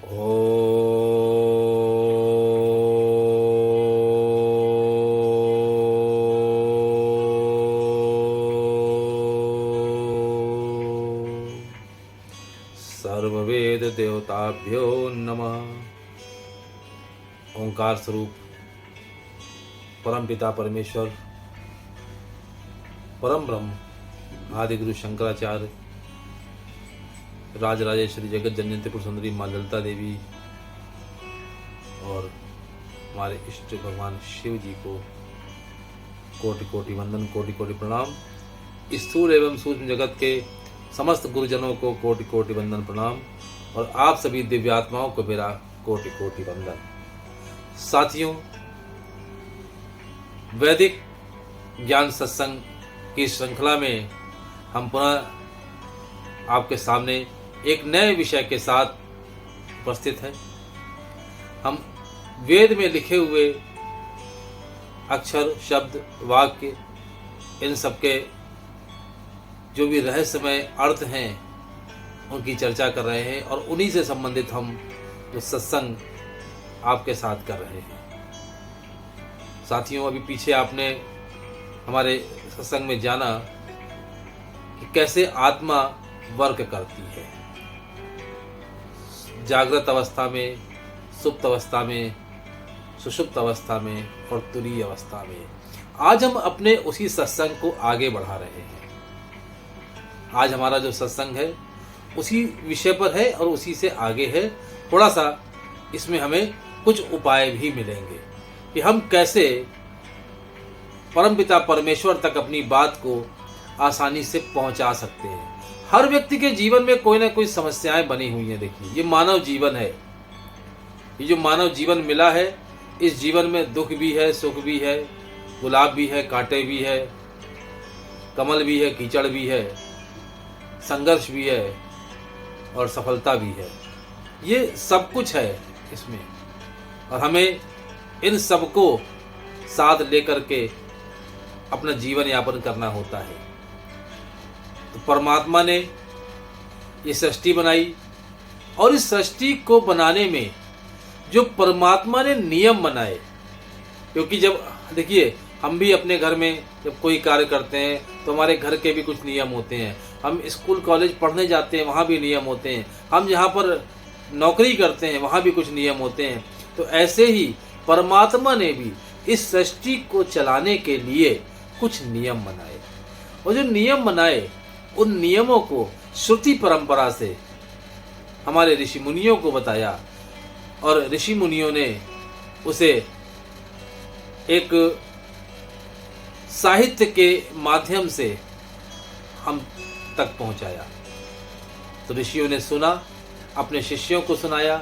ओ सर्ववेद देवताभ्यो नमः। ओंकार स्वरूप परम पिता परमेश्वर परम ब्रह्म आदि गुरु शंकराचार्य राजराजेश्वरी जगत जननी त्रिपुर सुंदरी माँ ललिता देवी और हमारे इष्ट भगवान शिव जी को कोटि कोटि वंदन, कोटि कोटि प्रणाम। स्थूल एवं सूक्ष्म जगत के समस्त गुरुजनों को कोटि कोटि वंदन प्रणाम और आप सभी दिव्यात्माओं को मेरा कोटि कोटि वंदन। साथियों, वैदिक ज्ञान सत्संग की श्रृंखला में हम पुनः आपके सामने एक नए विषय के साथ उपस्थित हैं। हम वेद में लिखे हुए अक्षर, शब्द, वाक्य, इन सबके जो भी रहस्यमय अर्थ हैं उनकी चर्चा कर रहे हैं और उन्हीं से संबंधित हम जो सत्संग आपके साथ कर रहे हैं। साथियों, अभी पीछे आपने हमारे सत्संग में जाना कि कैसे आत्मा वर्क करती है, जागृत अवस्था में, सुप्त अवस्था में, सुषुप्त अवस्था में और तुरीय अवस्था में। आज हम अपने उसी सत्संग को आगे बढ़ा रहे हैं। आज हमारा जो सत्संग है उसी विषय पर है और उसी से आगे है। थोड़ा सा इसमें हमें कुछ उपाय भी मिलेंगे कि हम कैसे परमपिता परमेश्वर तक अपनी बात को आसानी से पहुंचा सकते हैं। हर व्यक्ति के जीवन में कोई ना कोई समस्याएं बनी हुई हैं। देखिए, ये मानव जीवन है। ये जो मानव जीवन मिला है, इस जीवन में दुख भी है, सुख भी है, गुलाब भी है, कांटे भी है, कमल भी है, कीचड़ भी है, संघर्ष भी है और सफलता भी है। ये सब कुछ है इसमें और हमें इन सबको साथ लेकर के अपना जीवन यापन करना होता है। तो परमात्मा ने ये सृष्टि बनाई और इस सृष्टि को बनाने में जो परमात्मा ने नियम बनाए, क्योंकि जब देखिए हम भी अपने घर में जब कोई कार्य करते हैं तो हमारे घर के भी कुछ नियम होते हैं। हम स्कूल कॉलेज पढ़ने जाते हैं, वहाँ भी नियम होते हैं। हम जहाँ पर नौकरी करते हैं वहाँ भी कुछ नियम होते हैं। तो ऐसे ही परमात्मा ने भी इस सृष्टि को चलाने के लिए कुछ नियम बनाए और जो नियम बनाए उन नियमों को श्रुति परंपरा से हमारे ऋषि मुनियों को बताया और ऋषि मुनियों ने उसे एक साहित्य के माध्यम से हम तक पहुंचाया। तो ऋषियों ने सुना, अपने शिष्यों को सुनाया,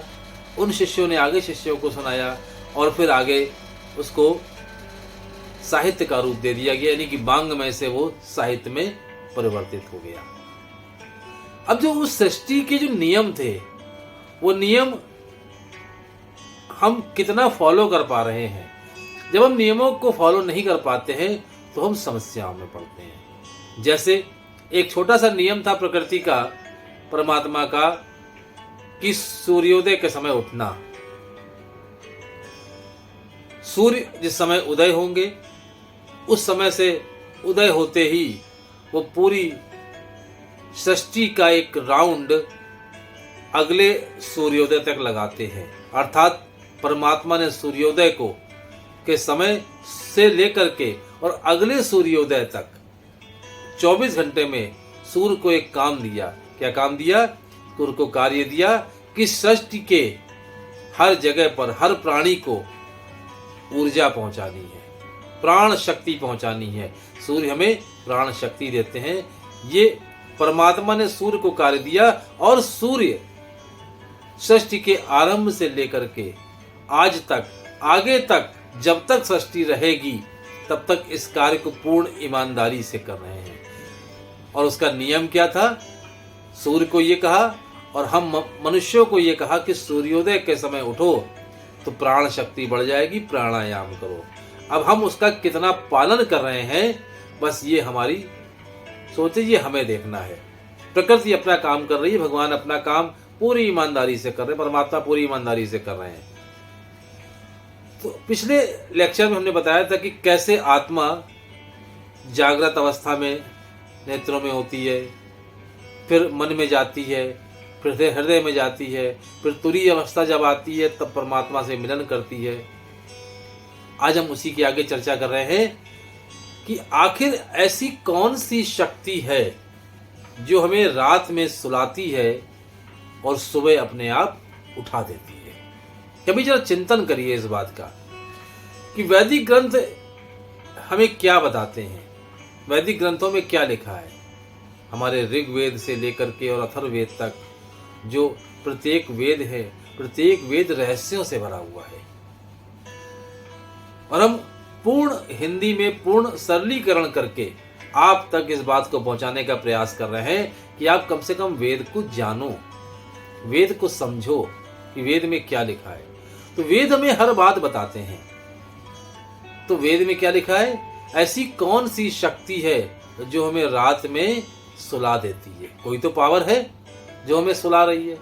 उन शिष्यों ने आगे शिष्यों को सुनाया और फिर आगे उसको साहित्य का रूप दे दिया गया, यानी कि वांग्मय से वो साहित्य में परिवर्तित हो गया। अब जो उस सृष्टि के जो नियम थे, वो नियम हम कितना फॉलो कर पा रहे हैं। जब हम नियमों को फॉलो नहीं कर पाते हैं तो हम समस्याओं में पड़ते हैं। जैसे एक छोटा सा नियम था प्रकृति का, परमात्मा का, कि सूर्योदय के समय उठना। सूर्य जिस समय उदय होंगे उस समय से उदय होते ही वो पूरी सृष्टि का एक राउंड अगले सूर्योदय तक लगाते हैं। अर्थात परमात्मा ने सूर्योदय को के समय से लेकर के और अगले सूर्योदय तक 24 घंटे में सूर्य को एक काम दिया। क्या काम दिया? सूर्य को कार्य दिया कि सृष्टि के हर जगह पर हर प्राणी को ऊर्जा पहुंचानी है, प्राण शक्ति पहुंचानी है। सूर्य हमें प्राण शक्ति देते हैं। ये परमात्मा ने सूर्य को कार्य दिया और सूर्य सृष्टि के आरंभ से लेकर के आज तक, आगे तक, जब तक सृष्टि रहेगी तब तक इस कार्य को पूर्ण ईमानदारी से कर रहे हैं। और उसका नियम क्या था? सूर्य को ये कहा और हम मनुष्यों को ये कहा कि सूर्योदय के समय उठो तो प्राण शक्ति बढ़ जाएगी, प्राणायाम करो। अब हम उसका कितना पालन कर रहे हैं, बस ये हमारी सोच है, ये हमें देखना है। प्रकृति अपना काम कर रही है, भगवान अपना काम पूरी ईमानदारी से कर रहे हैं, परमात्मा पूरी ईमानदारी से कर रहे हैं। तो पिछले लेक्चर में हमने बताया था कि कैसे आत्मा जागृत अवस्था में नेत्रों में होती है, फिर मन में जाती है, फिर हृदय में जाती है, फिर तुरीय अवस्था जब आती है तब परमात्मा से मिलन करती है। आज हम उसी की आगे चर्चा कर रहे हैं कि आखिर ऐसी कौन सी शक्ति है जो हमें रात में सुलाती है और सुबह अपने आप उठा देती है। कभी जरा चिंतन करिए इस बात का कि वैदिक ग्रंथ हमें क्या बताते हैं, वैदिक ग्रंथों में क्या लिखा है। हमारे ऋग्वेद से लेकर के और अथर्ववेद तक जो प्रत्येक वेद है, प्रत्येक वेद रहस्यों से भरा हुआ है। और हम पूर्ण हिंदी में पूर्ण सरलीकरण करके आप तक इस बात को पहुंचाने का प्रयास कर रहे हैं कि आप कम से कम वेद को जानो, वेद को समझो कि वेद में क्या लिखा है। तो वेद हमें हर बात बताते हैं। तो वेद में क्या लिखा है? ऐसी कौन सी शक्ति है जो हमें रात में सुला देती है? कोई तो पावर है जो हमें सुला रही है,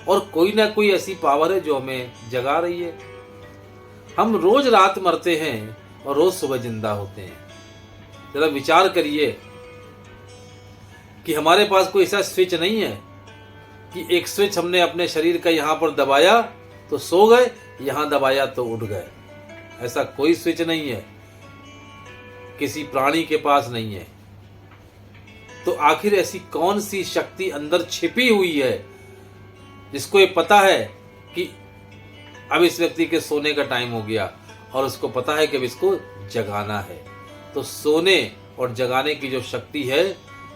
और कोई ना कोई ऐसी पावर है जो हमें जगा रही है। हम रोज रात मरते हैं और रोज सुबह जिंदा होते हैं। जरा विचार करिए कि हमारे पास कोई ऐसा स्विच नहीं है कि एक स्विच हमने अपने शरीर का यहां पर दबाया तो सो गए, यहां दबाया तो उठ गए। ऐसा कोई स्विच नहीं है, किसी प्राणी के पास नहीं है। तो आखिर ऐसी कौन सी शक्ति अंदर छिपी हुई है जिसको ये पता है कि अब इस व्यक्ति के सोने का टाइम हो गया, और उसको पता है कि अब इसको जगाना है। तो सोने और जगाने की जो शक्ति है,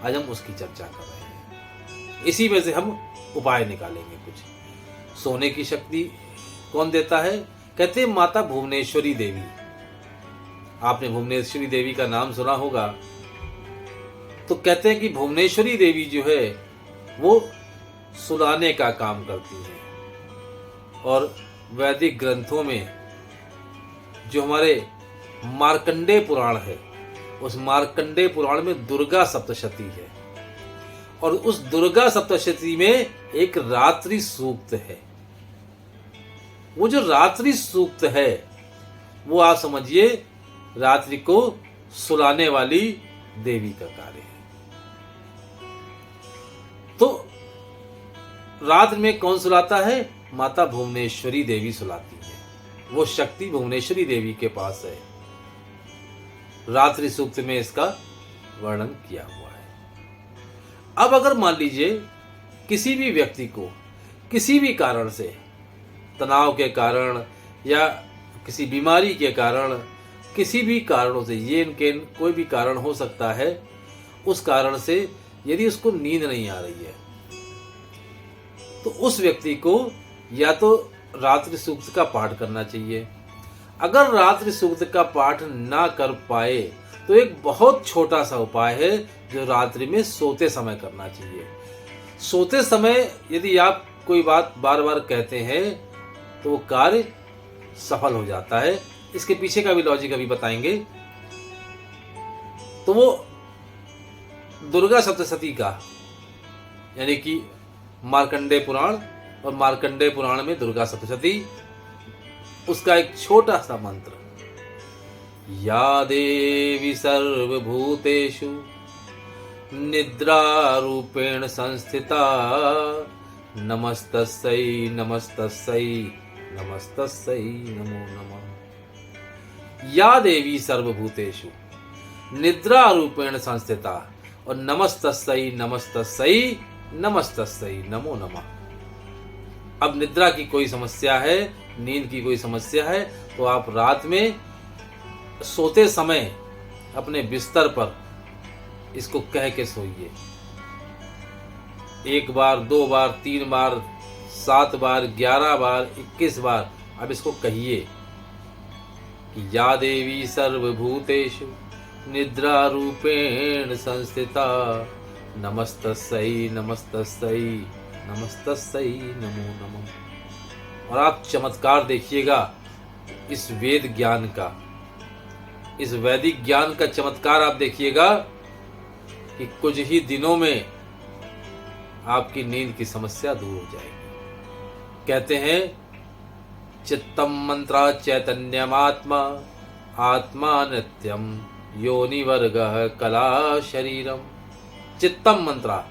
आज हम उसकी चर्चा कर रहे हैं। इसी में से हम उपाय निकालेंगे कुछ। सोने की शक्ति कौन देता है? कहते हैं माता भुवनेश्वरी देवी। आपने भुवनेश्वरी देवी का नाम सुना होगा। तो कहते हैं कि भुवनेश्वरी देवी जो है वो सुलाने का काम करती है। और वैदिक ग्रंथों में जो हमारे मार्कंडेय पुराण है, उस मार्कंडेय पुराण में दुर्गा सप्तशती है, और उस दुर्गा सप्तशती में एक रात्रि सूक्त है। वो जो रात्रि सूक्त है वो आप समझिए रात्रि को सुलाने वाली देवी का कार्य है। तो रात में कौन सुलाता है? माता भुवनेश्वरी देवी सुलाती है। वो शक्ति भुवनेश्वरी देवी के पास है। रात्रि सूक्त में इसका वर्णन किया हुआ है। अब अगर मान लीजिए किसी भी व्यक्ति को किसी भी कारण से, तनाव के कारण या किसी बीमारी के कारण, किसी भी कारणों से, ये इनके कोई भी कारण हो सकता है, उस कारण से यदि उसको नींद नहीं आ रही है तो उस व्यक्ति को या तो रात्रि सूक्त का पाठ करना चाहिए। अगर रात्रि सूक्त का पाठ ना कर पाए तो एक बहुत छोटा सा उपाय है जो रात्रि में सोते समय करना चाहिए। सोते समय यदि आप कोई बात बार बार कहते हैं तो वो कार्य सफल हो जाता है। इसके पीछे का भी लॉजिक अभी बताएंगे। तो वो दुर्गा सप्तशती का, यानी कि मार्कंडेय पुराण, और मार्कंडेय पुराण में दुर्गा सप्तशती, उसका एक छोटा सा मंत्र, या देवी सर्वभूतेषु निद्रारूपेण संस्थिता नमस्तस्यै नमस्तस्यै नमस्तस्यै नमो नमः। या देवी सर्वभूतेषु निद्रारूपेण संस्थिता और नमस्तस्यै नमस्तस्यै नमस्तस्यै नमो नमः। अब निद्रा की कोई समस्या है, नींद की कोई समस्या है, तो आप रात में सोते समय अपने बिस्तर पर इसको कह के सोइए। 1 बार, 2 बार, 3 बार, 7 बार, 11 बार, 21 बार अब इसको कहिए कि या देवी सर्वभूतेषु निद्रा रूपेण संस्थिता नमस्तस्यै नमस्तस्यै नमस्तस्यै नमो नमः। और आप चमत्कार देखिएगा इस वेद ज्ञान का, इस वैदिक ज्ञान का चमत्कार आप देखिएगा कि कुछ ही दिनों में आपकी नींद की समस्या दूर हो जाएगी। कहते हैं चित्तम मंत्रा चैतन्यमात्मा आत्मा नित्यम योनिवर्गः कला शरीरम। चित्तम मंत्रा,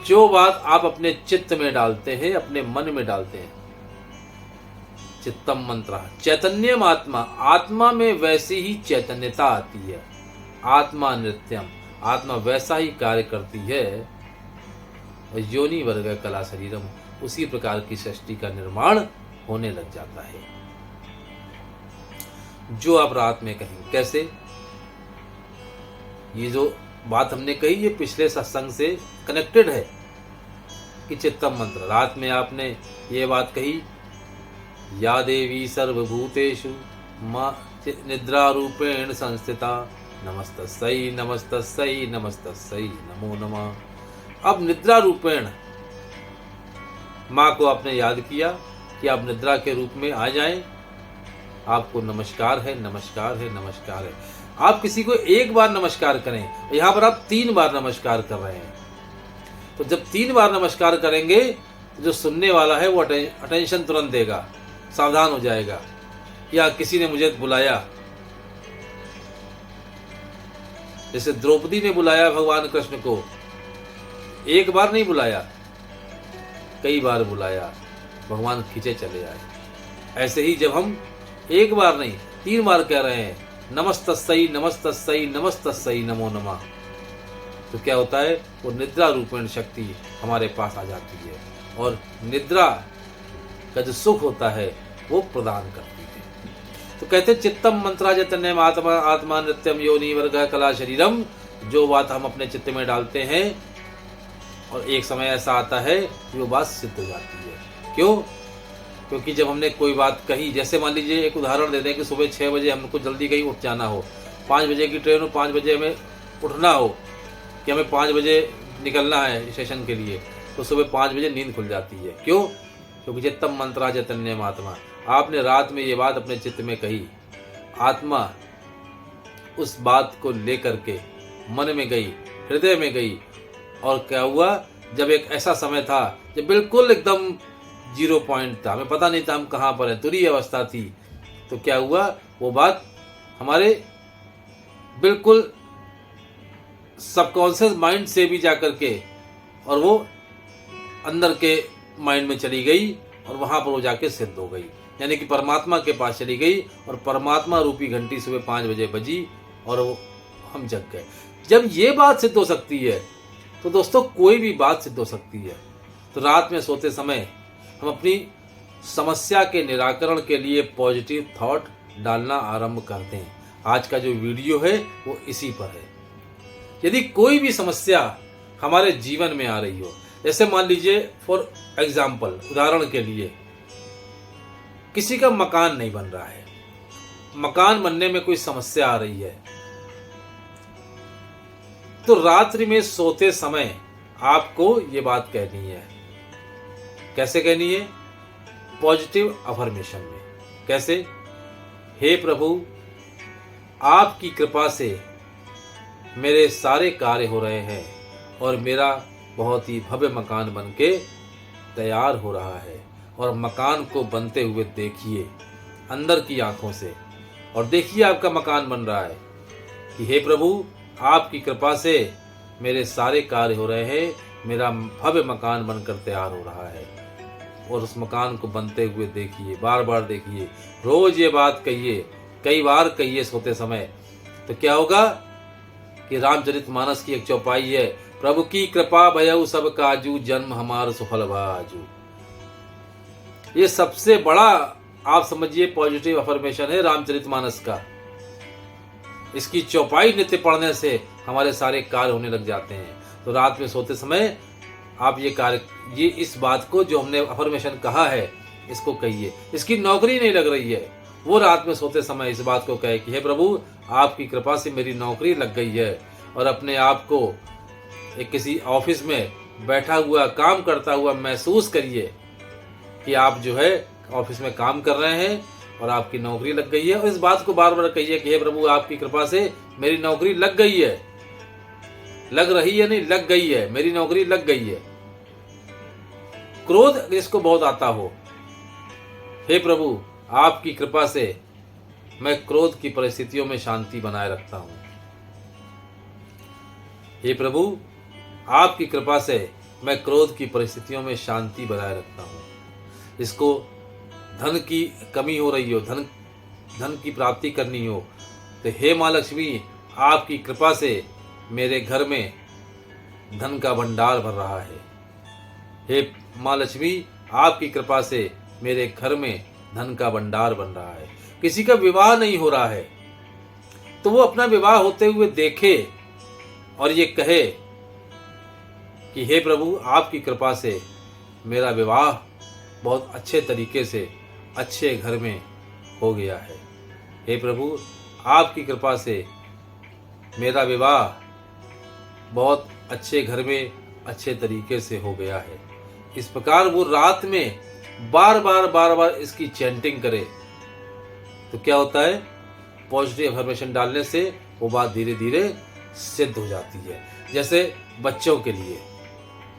जो बात आप अपने चित्त में डालते हैं, अपने मन में डालते हैं, चित्तम मंत्रा चैतन्यम आत्मा, आत्मा में वैसी ही चैतन्यता आती है। आत्मा नित्यम, आत्मा वैसा ही कार्य करती है। योनि वर्ग कला शरीरम, उसी प्रकार की सृष्टि का निर्माण होने लग जाता है। जो आप रात में कहें, कैसे? ये जो बात हमने कही ये पिछले सत्संग से कनेक्टेड है कि चित्तम मंत्र, रात में आपने ये बात कही, या देवी सर्वभूतेषु मां निद्रा रूपेण संस्थिता नमस्तस्यै नमस्तस्यै नमस्तस्यै नमो नमः। अब निद्रा रूपेण माँ को आपने याद किया कि आप निद्रा के रूप में आ जाएं, आपको नमस्कार है, नमस्कार है, नमस्कार है। आप किसी को एक बार नमस्कार करें, यहाँ पर आप 3 बार नमस्कार कर रहे हैं। तो जब 3 बार नमस्कार करेंगे, जो सुनने वाला है वो अटेंशन तुरंत देगा, सावधान हो जाएगा। या किसी ने मुझे बुलाया, जैसे द्रौपदी ने बुलाया भगवान कृष्ण को, एक बार नहीं बुलाया, कई बार बुलाया, भगवान खींचे चले आए। ऐसे ही जब हम एक बार नहीं 3 बार कह रहे हैं नमस्तस्यै नमस्तस्यै नमस्तस्यै नमो नमः, तो क्या होता है, वो निद्रा रूपेण शक्ति हमारे पास आ जाती है और निद्रा का जो सुख होता है वो प्रदान करती है। तो कहते चित्तम मंत्रा चैतन्यम आत्मा आत्मा नित्यम योनि वर्गः कला शरीरम। जो बात हम अपने चित्त में डालते हैं और एक समय ऐसा आता है कि वो बात सिद्ध हो जाती है। क्यों? क्योंकि जब हमने कोई बात कही, जैसे मान लीजिए एक उदाहरण दे दें कि सुबह 6 बजे हमको जल्दी कहीं उठ जाना हो, 5 बजे की ट्रेन हो, 5 बजे हमें उठना हो कि हमें 5 बजे निकलना है स्टेशन के लिए, तो सुबह 5 बजे नींद खुल जाती है। क्यों? क्योंकि चित्तम मंत्रा चैतन्यम आत्मा, आपने रात में ये बात अपने चित्त में कही, आत्मा उस बात को लेकर के मन में गई, हृदय में गई, और क्या हुआ, जब एक ऐसा समय था जब बिल्कुल एकदम 0 पॉइंट था, हमें पता नहीं था हम कहाँ पर हैं, तुरीय अवस्था थी, तो क्या हुआ, वो बात हमारे बिल्कुल सबकॉन्शियस माइंड से भी जाकर के और वो अंदर के माइंड में चली गई और वहाँ पर वो जाके सिद्ध हो गई, यानी कि परमात्मा के पास चली गई और परमात्मा रूपी घंटी सुबह 5 बजे बजी और वो हम जग गए। जब ये बात सिद्ध हो सकती है तो दोस्तों कोई भी बात सिद्ध हो सकती है। तो रात में सोते समय हम अपनी समस्या के निराकरण के लिए पॉजिटिव थॉट डालना आरंभ करते हैं। आज का जो वीडियो है वो इसी पर है। यदि कोई भी समस्या हमारे जीवन में आ रही हो, जैसे मान लीजिए फॉर एग्जाम्पल, उदाहरण के लिए किसी का मकान नहीं बन रहा है, मकान बनने में कोई समस्या आ रही है, तो रात्रि में सोते समय आपको ये बात कहनी है। कैसे कहनी है? पॉजिटिव अफर्मेशन में। कैसे? हे प्रभु, आपकी कृपा से मेरे सारे कार्य हो रहे हैं और मेरा बहुत ही भव्य मकान बनके तैयार हो रहा है, और मकान को बनते हुए देखिए अंदर की आंखों से, और देखिए आपका मकान बन रहा है कि हे प्रभु, आपकी कृपा से मेरे सारे कार्य हो रहे हैं, मेरा भव्य मकान बनकर तैयार हो रहा है, और उस मकान को बनते हुए देखिए, बार बार देखिए, रोज ये बात कहिए, कई बार कहिए सोते समय। तो क्या होगा कि रामचरितमानस की एक चौपाई है, प्रभु की कृपा भयउ सब काजू, जन्म हमार सुफल भाजू। ये सबसे बड़ा आप समझिए पॉजिटिव अफर्मेशन है रामचरितमानस का। इसकी चौपाई नित्य पढ़ने से हमारे सारे कार्य होने लग जाते हैं। तो रात में सोते समय आप ये इस बात को जो हमने अफर्मेशन कहा है इसको कहिए। इसकी नौकरी नहीं लग रही है, वो रात में सोते समय इस बात को कहे कि हे प्रभु, आपकी कृपा से मेरी नौकरी लग गई है, और अपने आप को एक किसी ऑफिस में बैठा हुआ काम करता हुआ महसूस करिए कि आप जो है ऑफिस में काम कर रहे हैं और आपकी नौकरी लग गई है। और इस बात को बार बार कहिए कि हे प्रभु, आपकी कृपा से मेरी नौकरी लग गई है, लग रही है नहीं, लग गई है, मेरी नौकरी लग गई है। क्रोध जिसको बहुत आता हो, हे प्रभु आपकी कृपा से मैं क्रोध की परिस्थितियों में शांति बनाए रखता हूँ। हे प्रभु आपकी कृपा से मैं क्रोध की परिस्थितियों में शांति बनाए रखता हूँ। इसको धन की कमी हो रही हो, धन की प्राप्ति करनी हो, तो हे माँ लक्ष्मी आपकी कृपा से मेरे घर में धन का भंडार भर रहा है। हे माँ लक्ष्मी आपकी कृपा से मेरे घर में धन का भंडार बन रहा है। किसी का विवाह नहीं हो रहा है तो वो अपना विवाह होते हुए देखे और ये कहे कि हे प्रभु आपकी कृपा से मेरा विवाह बहुत अच्छे तरीके से अच्छे घर में हो गया है। हे प्रभु आपकी कृपा से मेरा विवाह बहुत अच्छे घर में अच्छे तरीके से हो गया है। इस प्रकार वो रात में बार बार इसकी चैंटिंग करे तो क्या होता है, पॉजिटिव अफर्मेशन डालने से वो बात धीरे धीरे सिद्ध हो जाती है। जैसे बच्चों के लिए,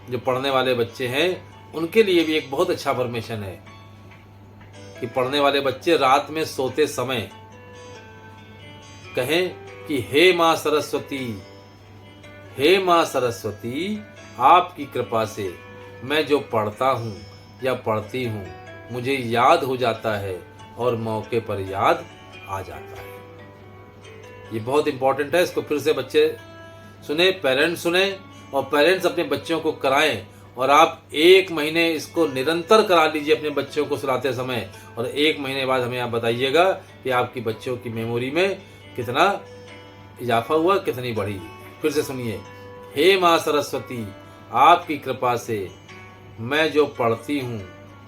जो पढ़ने वाले बच्चे हैं उनके लिए भी एक बहुत अच्छा अफर्मेशन है कि पढ़ने वाले बच्चे रात में सोते समय कहें कि हे माँ सरस्वती, हे माँ सरस्वती आपकी कृपा से मैं जो पढ़ता हूँ या पढ़ती हूँ मुझे याद हो जाता है और मौके पर याद आ जाता है। ये बहुत इंपॉर्टेंट है, इसको फिर से बच्चे सुने, पेरेंट्स सुने और पेरेंट्स अपने बच्चों को कराएं। और आप 1 महीने इसको निरंतर करा लीजिए अपने बच्चों को सुलाते समय, और 1 महीने बाद हमें आप बताइएगा कि आपकी बच्चों की मेमोरी में कितना इजाफा हुआ, कितनी बढ़ी। फिर से सुनिए, हे माँ सरस्वती आपकी कृपा से मैं जो पढ़ती हूँ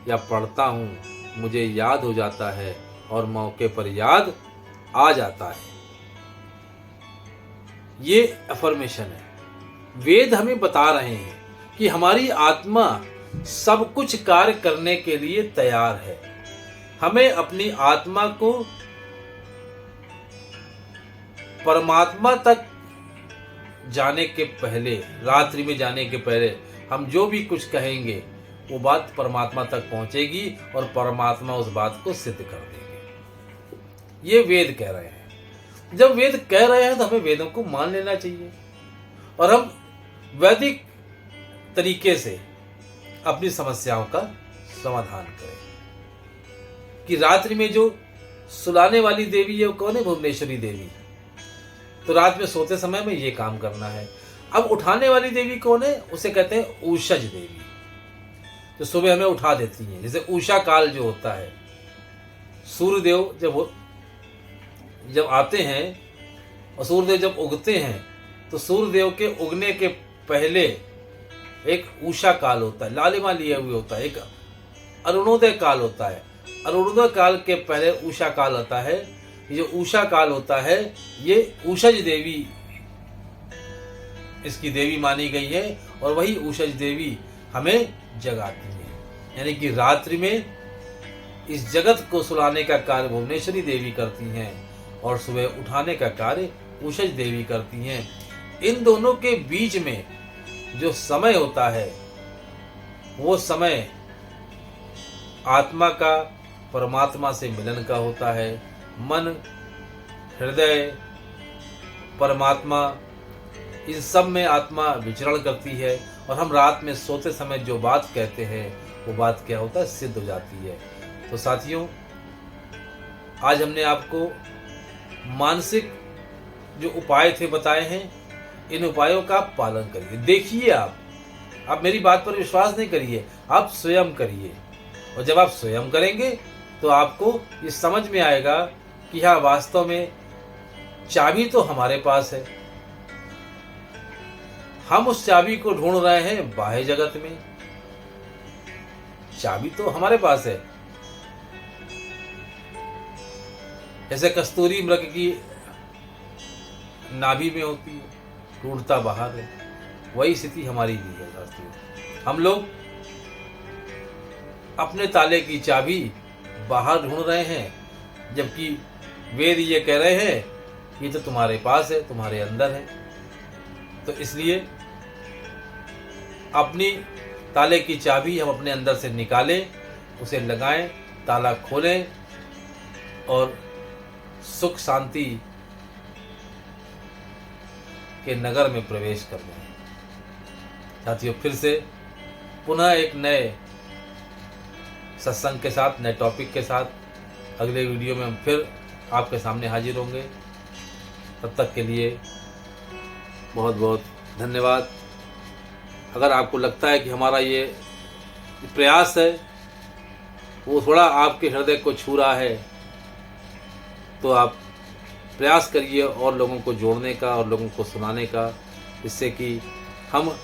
या पढ़ता हूँ मुझे याद हो जाता है और मौके पर याद आ जाता है। ये अफर्मेशन है। वेद हमें बता रहे हैं कि हमारी आत्मा सब कुछ कार्य करने के लिए तैयार है। हमें अपनी आत्मा को परमात्मा तक जाने के पहले, रात्रि में जाने के पहले हम जो भी कुछ कहेंगे वो बात परमात्मा तक पहुंचेगी और परमात्मा उस बात को सिद्ध कर देंगे। ये वेद कह रहे हैं। जब वेद कह रहे हैं तो हमें वेदों को मान लेना चाहिए और हम वैदिक तरीके से अपनी समस्याओं का समाधान करें। कि रात्रि में जो सुलाने वाली देवी है वो कौन है? भुवनेश्वरी देवी। तो रात में सोते समय में ये काम करना है। अब उठाने वाली देवी कौन है? उसे कहते हैं ऊषज देवी, जो सुबह हमें उठा देती हैं। जैसे उषा काल जो होता है, सूर्यदेव जब आते हैं और सूर्यदेव जब उगते हैं तो सूर्यदेव के उगने के पहले एक उषा काल होता है, लालिमा लिए हुए होता है। एक अरुणोदय काल होता है। अरुणोदय काल के पहले उषा काल आता है। ये जो उषा काल होता है ये ऊषज देवी इसकी देवी मानी गई है और वही ऊषज देवी हमें जगाती है। यानी कि रात्रि में इस जगत को सुलाने का कार्य भुवनेश्वरी देवी करती हैं और सुबह उठाने का कार्य ऊषज देवी करती हैं। इन दोनों के बीच में जो समय होता है वो समय आत्मा का परमात्मा से मिलन का होता है। मन, हृदय, परमात्मा, इन सब में आत्मा विचरण करती है और हम रात में सोते समय जो बात कहते हैं वो बात क्या होता है? सिद्ध हो जाती है। तो साथियों, आज हमने आपको मानसिक जो उपाय थे बताए हैं, इन उपायों का आप पालन करिए। देखिए, आप मेरी बात पर विश्वास नहीं करिए, आप स्वयं करिए। और जब आप स्वयं करेंगे तो आपको ये समझ में आएगा कि हाँ, वास्तव में चाबी तो हमारे पास है। हम उस चाबी को ढूंढ रहे हैं बाह्य जगत में। चाबी तो हमारे पास है। जैसे कस्तूरी मृग की नाभि में होती है, ढूंढता बाहर है, वही स्थिति हमारी भी है साथियों। हम लोग अपने ताले की चाबी बाहर ढूंढ रहे हैं, जबकि वेद ये कह रहे हैं ये तो तुम्हारे पास है, तुम्हारे अंदर है। तो इसलिए अपनी ताले की चाबी हम अपने अंदर से निकालें, उसे लगाएं, ताला खोलें और सुख शांति के नगर में प्रवेश कर रहे हैं। साथियों, फिर से पुनः एक नए सत्संग के साथ, नए टॉपिक के साथ अगले वीडियो में हम फिर आपके सामने हाजिर होंगे। तब तक के लिए बहुत बहुत धन्यवाद। अगर आपको लगता है कि हमारा ये प्रयास है वो थोड़ा आपके हृदय को छू रहा है, तो आप प्रयास करिए और लोगों को जोड़ने का और लोगों को सुनाने का, जिससे कि हम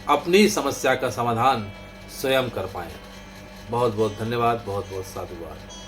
अपनी समस्या का समाधान स्वयं कर पाएँ। बहुत बहुत धन्यवाद, बहुत बहुत साधुवाद।